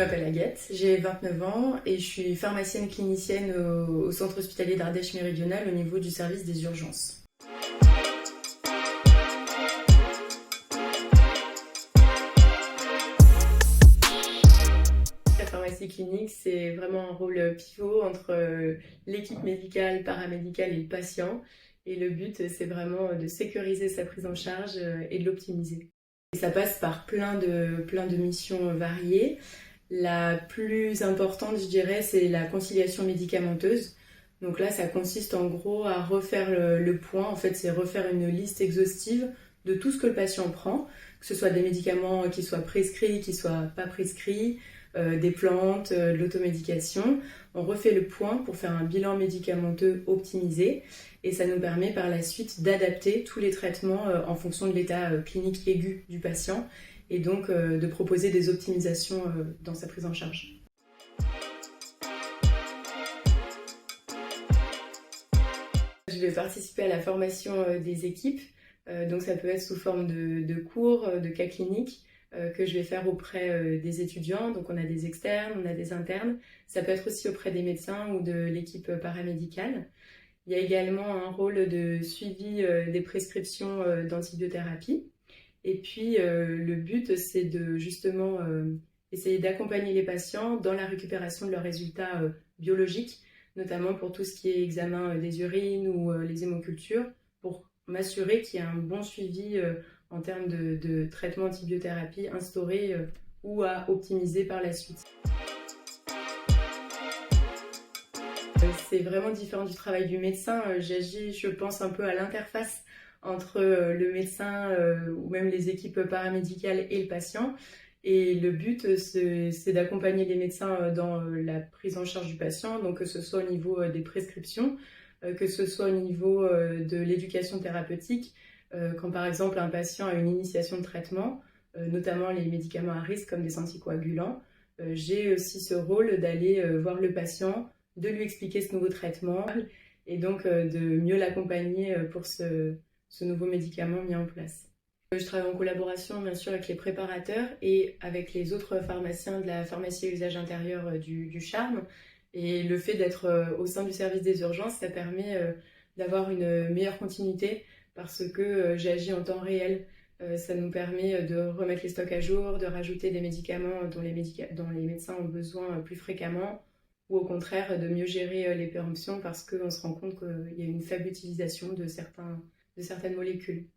m'appelle Agathe, j'ai 29 ans et je suis pharmacienne clinicienne au centre hospitalier d'Ardèche Méridionale au niveau du service des urgences. La pharmacie clinique, c'est vraiment un rôle pivot entre l'équipe médicale, paramédicale et le patient. Et le but, c'est vraiment de sécuriser sa prise en charge et de l'optimiser. Et ça passe par plein de missions variées. La plus importante, je dirais, c'est la conciliation médicamenteuse. Donc là, ça consiste en gros à refaire le point. En fait, c'est refaire une liste exhaustive de tout ce que le patient prend, que ce soit des médicaments qui soient prescrits, qui soient pas prescrits, des plantes, de l'automédication. On refait le point pour faire un bilan médicamenteux optimisé et ça nous permet par la suite d'adapter tous les traitements en fonction de l'état clinique aigu du patient et donc de proposer des optimisations dans sa prise en charge. Je vais participer à la formation des équipes, donc ça peut être sous forme de cours, de cas cliniques que je vais faire auprès des étudiants, donc on a des externes, on a des internes, ça peut être aussi auprès des médecins ou de l'équipe paramédicale. Il y a également un rôle de suivi des prescriptions d'antibiothérapie. Et puis, le but, c'est de justement essayer d'accompagner les patients dans la récupération de leurs résultats biologiques, notamment pour tout ce qui est examen des urines ou les hémocultures, pour m'assurer qu'il y a un bon suivi en termes de traitement antibiothérapie instauré ou à optimiser par la suite. C'est vraiment différent du travail du médecin. J'agis, je pense, un peu à l'interface entre le médecin ou même les équipes paramédicales et le patient. Et le but, c'est d'accompagner les médecins dans la prise en charge du patient, donc que ce soit au niveau des prescriptions, que ce soit au niveau de l'éducation thérapeutique, quand par exemple un patient a une initiation de traitement, notamment les médicaments à risque comme des anticoagulants. J'ai aussi ce rôle d'aller voir le patient, de lui expliquer ce nouveau traitement et donc de mieux l'accompagner pour ce nouveau médicament mis en place. Je travaille en collaboration bien sûr avec les préparateurs et avec les autres pharmaciens de la pharmacie à usage intérieur du Charme. Et le fait d'être au sein du service des urgences, ça permet d'avoir une meilleure continuité parce que j'agis en temps réel. Ça nous permet de remettre les stocks à jour, de rajouter des médicaments dont les médecins ont besoin plus fréquemment, ou au contraire de mieux gérer les péremptions parce qu'on se rend compte qu'il y a une faible utilisation de certaines molécules.